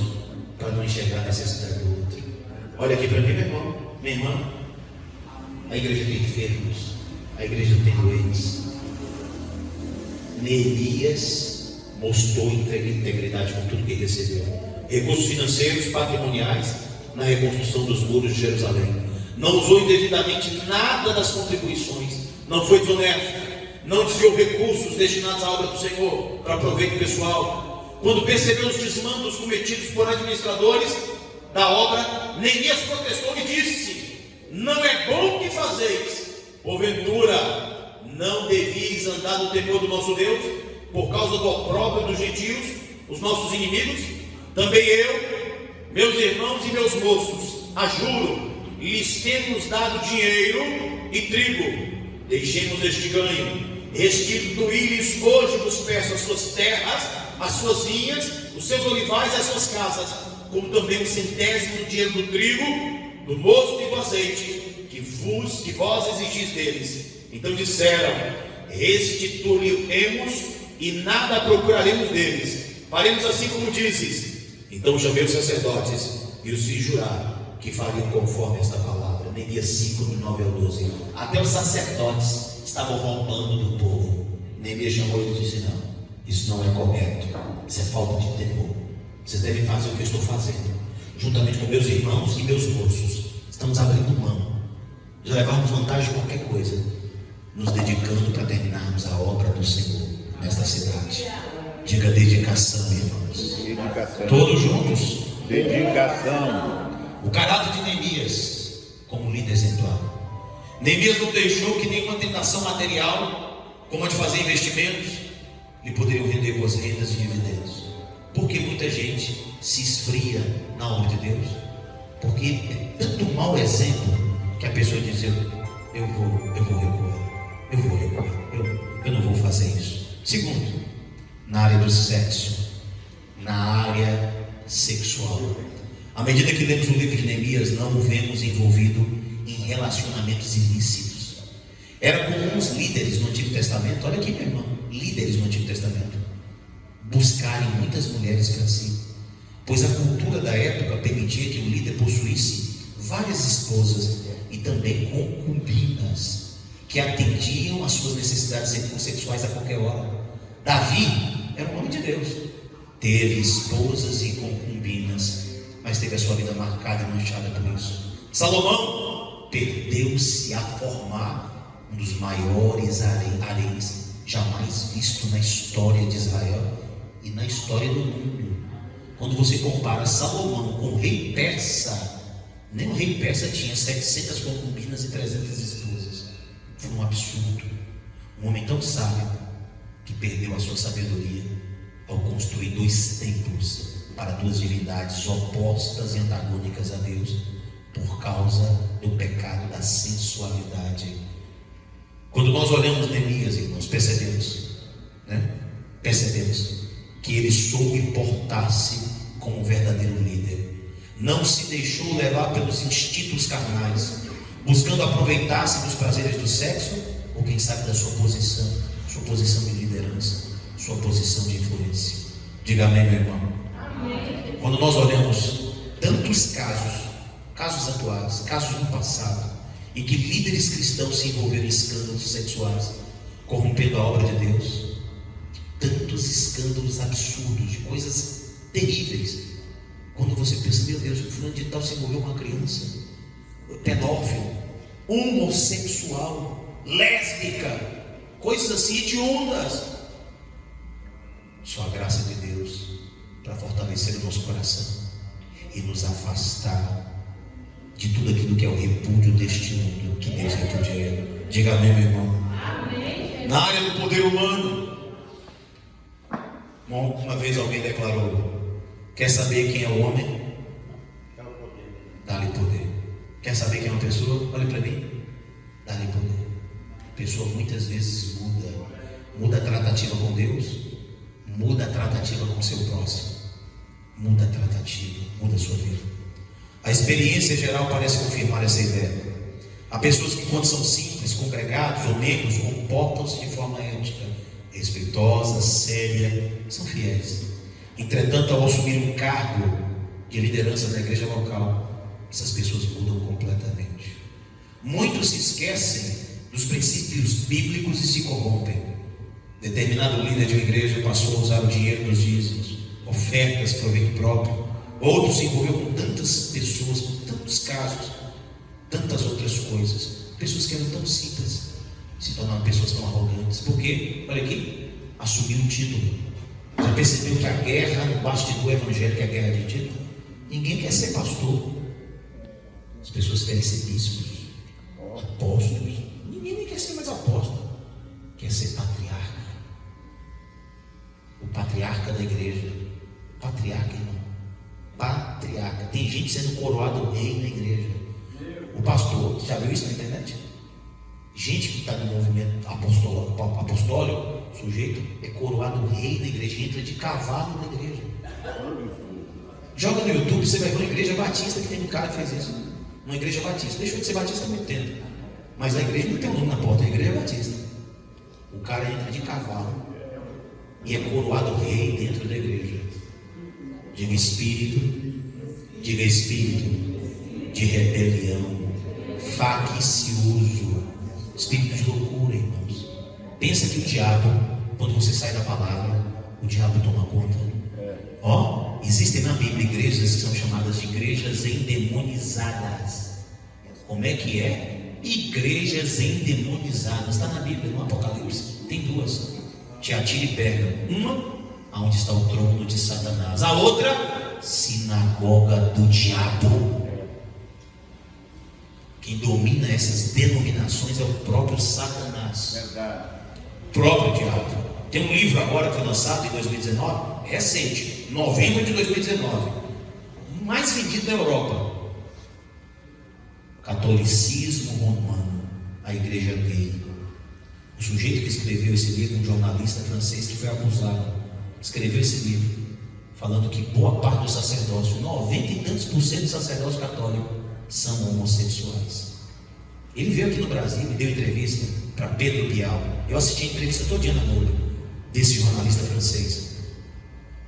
para não enxergar a necessidade do outro. Olha aqui para mim, meu irmão, minha irmã. A igreja tem enfermos, a igreja tem doentes. Neemias mostrou integridade com tudo que recebeu. Recursos financeiros, patrimoniais, na reconstrução dos muros de Jerusalém. Não usou indevidamente nada das contribuições. Não foi desonesto. Não desviou recursos destinados à obra do Senhor para proveito pessoal. Quando percebeu os desmandos cometidos por administradores da obra, Neemias protestou e disse: não é bom que fazeis. Porventura, não devíeis andar no temor do nosso Deus, por causa do opróbrio dos gentios, os nossos inimigos? Também eu, meus irmãos e meus moços, ajuro, lhes temos dado dinheiro e trigo. Deixemos este ganho. Restituí-lhes hoje dos persas as suas terras, as suas vinhas, os seus olivais e as suas casas, como também o 100º do dinheiro do trigo, do mosto e do azeite, que vós exigis deles. Então disseram: restituiremos e nada procuraremos deles. Faremos assim como dizes. Então chamei os sacerdotes e os fiz jurar que fariam conforme esta palavra. Neemias 5, do 9 ao 12. Até os sacerdotes estavam roubando do povo. Neemias chamou e disse: não, isso não é correto, isso é falta de temor. Vocês devem fazer o que eu estou fazendo, juntamente com meus irmãos e meus moços. Estamos abrindo mão de levarmos vantagem de qualquer coisa, nos dedicando para terminarmos a obra do Senhor nesta cidade. Diga dedicação, irmãos. Dedicação. Todos juntos. Dedicação. O caráter de Neemias como líder exemplar. Neemias não deixou que nenhuma tentação material, como a de fazer investimentos, lhe poderiam render boas rendas e dividendos. Porque muita gente se esfria na obra de Deus. Porque é tanto mau exemplo que a pessoa diz: eu vou recuar, eu não vou fazer isso. Segundo, na área do sexo, na área sexual. À medida que lemos o livro de Neemias, não o vemos envolvido em relacionamentos ilícitos. Era comum os líderes no Antigo Testamento, olha aqui, meu irmão, líderes no Antigo Testamento, buscarem muitas mulheres para si, pois a cultura da época permitia que o líder possuísse várias esposas e também concubinas que atendiam às suas necessidades sexuais a qualquer hora. Davi era um homem de Deus, teve esposas e concubinas, mas teve a sua vida marcada e manchada por isso. Salomão perdeu-se a formar um dos maiores haréns jamais visto na história de Israel e na história do mundo. Quando você compara Salomão com o rei persa, nem o rei persa tinha 700 concubinas e 300 esposas. Foi um absurdo. Um homem tão sábio que perdeu a sua sabedoria ao construir 2 templos para 2 divindades opostas e antagônicas a Deus, por causa do pecado da sensualidade. Quando nós olhamos Neemias, irmãos, percebemos que ele soube portar-se como um verdadeiro líder. Não se deixou levar pelos instintos carnais, buscando aproveitar-se dos prazeres do sexo, ou quem sabe da sua posição de liderança, sua posição de influência. Diga amém, meu irmão. Amém. Quando nós olhamos tantos casos atuais, casos no passado, em que líderes cristãos se envolveram em escândalos sexuais, corrompendo a obra de Deus, tantos escândalos absurdos, de coisas terríveis. Quando você pensa: meu Deus, o fulano de tal se envolveu com uma criança, pedófilo, homossexual, lésbica, coisas assim hediondas. Só a graça de Deus para fortalecer o nosso coração e nos afastar de tudo aquilo que é o repúdio deste mundo, que Deus repudia. Diga amém, meu irmão. Amém. Na área do poder humano, uma vez alguém declarou: quer saber quem é o homem? Dá-lhe poder. Quer saber quem é uma pessoa? Olhe para mim. Dá-lhe poder. A pessoa muitas vezes muda a tratativa com Deus, Muda a tratativa com o seu próximo. Muda a tratativa, muda a sua vida. A experiência geral parece confirmar essa ideia. Há pessoas que, quando são simples, congregados ou membros, comportam-se de forma ética, respeitosa, séria, são fiéis. Entretanto, ao assumir um cargo de liderança na igreja local, essas pessoas mudam completamente. Muitos se esquecem dos princípios bíblicos e se corrompem. Determinado líder de uma igreja passou a usar o dinheiro dos dízimos, ofertas, proveito próprio. Outro se envolveu com tantas pessoas, com tantos casos, tantas outras coisas. Pessoas que eram tão simples se tornaram pessoas tão arrogantes. Por quê? Olha aqui, assumiu um título. Já percebeu que a guerra no bastidor evangélico é a guerra de título? Ninguém quer ser pastor. As pessoas querem ser bispos, apóstolos. Ninguém nem quer ser mais apóstolo. Quer ser patriarca. O patriarca da igreja. Patriarca, irmão. Patriarca. Tem gente sendo coroado rei na igreja. O pastor, já viu isso na internet? Gente que está no movimento apostólico, sujeito é coroado rei na igreja, entra de cavalo na igreja. Joga no YouTube, você vai ver uma igreja batista que tem um cara que fez isso. Uma igreja batista, deixou de ser batista há muito tempo, mas a igreja não tem um nome na porta, a igreja é batista. O cara entra de cavalo e é coroado rei dentro da igreja. Diga espírito de rebelião, faccioso, espírito de loucura, irmãos. Pensa que o diabo, quando você sai da palavra, o diabo toma conta. Existem na Bíblia igrejas que são chamadas de igrejas endemonizadas. Como é que é? Igrejas endemonizadas. Está na Bíblia, no Apocalipse. Tem duas: Tiatira e Pérgamo. Uma, onde está o trono de Satanás. A outra, sinagoga do diabo. Quem domina essas denominações é o próprio Satanás. Verdade. O próprio diabo. Tem um livro agora que foi lançado em 2019, recente, novembro de 2019, mais vendido na Europa. Catolicismo romano, a igreja gay. O sujeito que escreveu esse livro, um jornalista francês que foi abusado, escreveu esse livro, falando que boa parte do sacerdócio, 90 e tantos % do sacerdócio católico, são homossexuais. Ele veio aqui no Brasil e deu entrevista para Pedro Bial. Eu assisti a entrevista todinha na Globo desse jornalista francês.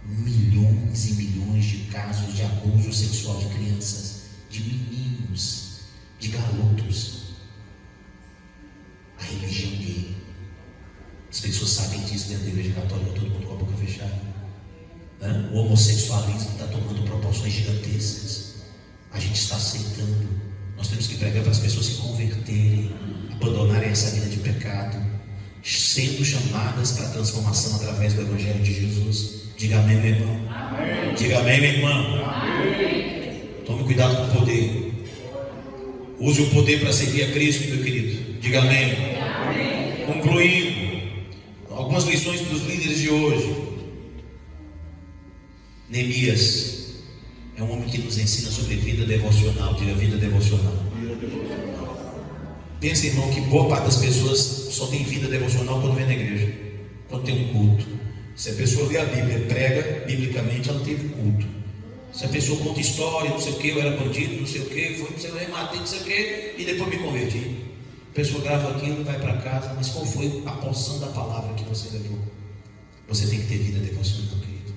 Milhões e milhões de casos de abuso sexual de crianças, de meninos, de garotos. A religião gay. As pessoas sabem disso dentro da igreja católica, todo mundo com a boca fechada. O homossexualismo está tomando proporções gigantescas. A gente está aceitando. Nós temos que pregar para as pessoas se converterem, abandonarem essa vida de pecado, sendo chamadas para a transformação através do Evangelho de Jesus. Diga amém, meu irmão. Amém. Diga amém, minha irmã. Amém. Tome cuidado com o poder. Use o poder para servir a Cristo, meu querido. Diga amém. Amém. Concluindo, algumas lições para os líderes de hoje. Neemias é um homem que nos ensina sobre vida devocional. Diga vida devocional. Pensa, irmão, que boa parte das pessoas só tem vida devocional quando vem na igreja, quando tem um culto. Se a pessoa lê a Bíblia, prega biblicamente, ela não teve culto. Se a pessoa conta história, não sei o que, eu era bandido, não sei o que, foi, não sei o que, matei, não sei o que, e depois me converti. A pessoa grava aquilo, vai para casa, mas qual foi a porção da palavra que você levou? Você tem que ter vida devocional, querido.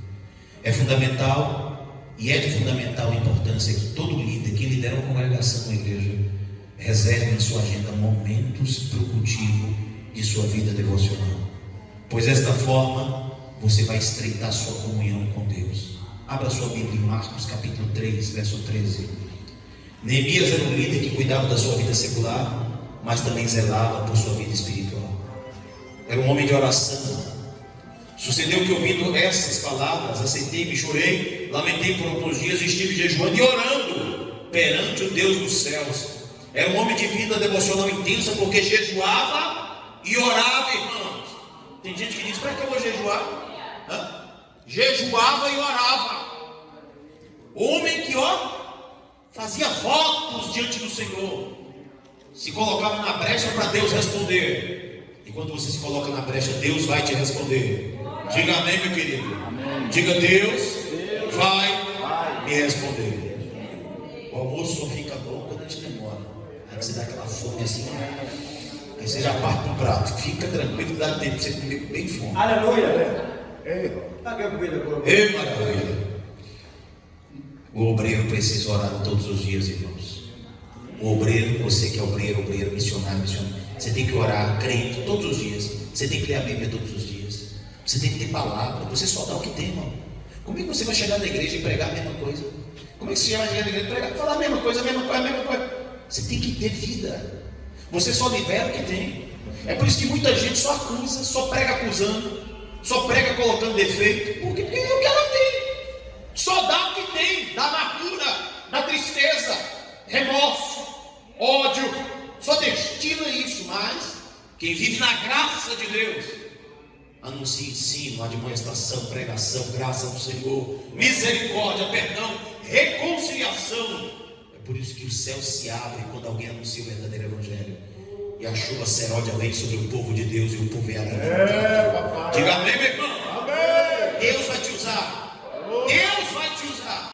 É fundamental, e é de fundamental importância que todo líder, que lidera uma congregação na igreja, reserve em sua agenda momentos para o cultivo de sua vida devocional, pois desta forma você vai estreitar sua comunhão com Deus. Abra sua Bíblia em Marcos capítulo 3, verso 13. Neemias era um líder que cuidava da sua vida secular, mas também zelava por sua vida espiritual. Era um homem de oração. Sucedeu que, ouvindo essas palavras, aceitei-me, chorei, lamentei por alguns dias e estive jejuando e orando perante o Deus dos céus. Era um homem de vida devocional intensa, porque jejuava e orava, irmãos. Tem gente que diz: para que eu vou jejuar? Jejuava e orava. Homem que fazia votos diante do Senhor, se colocava na brecha para Deus responder. E quando você se coloca na brecha, Deus vai te responder. Diga amém, meu querido. Diga, Deus vai me responder. O almoço só fica bom quando a gente demora. Aí você dá aquela fome assim, aí você já parte pro prato. Fica tranquilo, dá tempo pra você comer com bem fome. Aleluia. Ei, maravilha. O obreiro precisa orar todos os dias, irmãos. O obreiro, você que é obreiro, missionário, você tem que orar crente todos os dias. Você tem que ler a Bíblia todos os dias. Você tem que ter palavra. Você só dá o que tem, irmão. Como é que você vai chegar na igreja e pregar a mesma coisa? Como é que você vai chegar na igreja e pregar, falar a mesma coisa, a mesma coisa, a mesma coisa? Você tem que ter vida. Você só libera o que tem. É por isso que muita gente só acusa, só prega acusando, só prega colocando defeito, porque é o que ela tem. Só dá o que tem, da amargura, da tristeza, remorso, ódio, só destina isso. Mas quem vive na graça de Deus anuncia ensino, admoestação, pregação, graça ao Senhor, misericórdia, perdão, reconciliação. É por isso que o céu se abre quando alguém anuncia o verdadeiro evangelho, e a chuva seródia vem sobre o povo de Deus, e o povo é abençoado. Diga amém, meu irmão. Amém. Deus vai te usar. Deus vai te usar.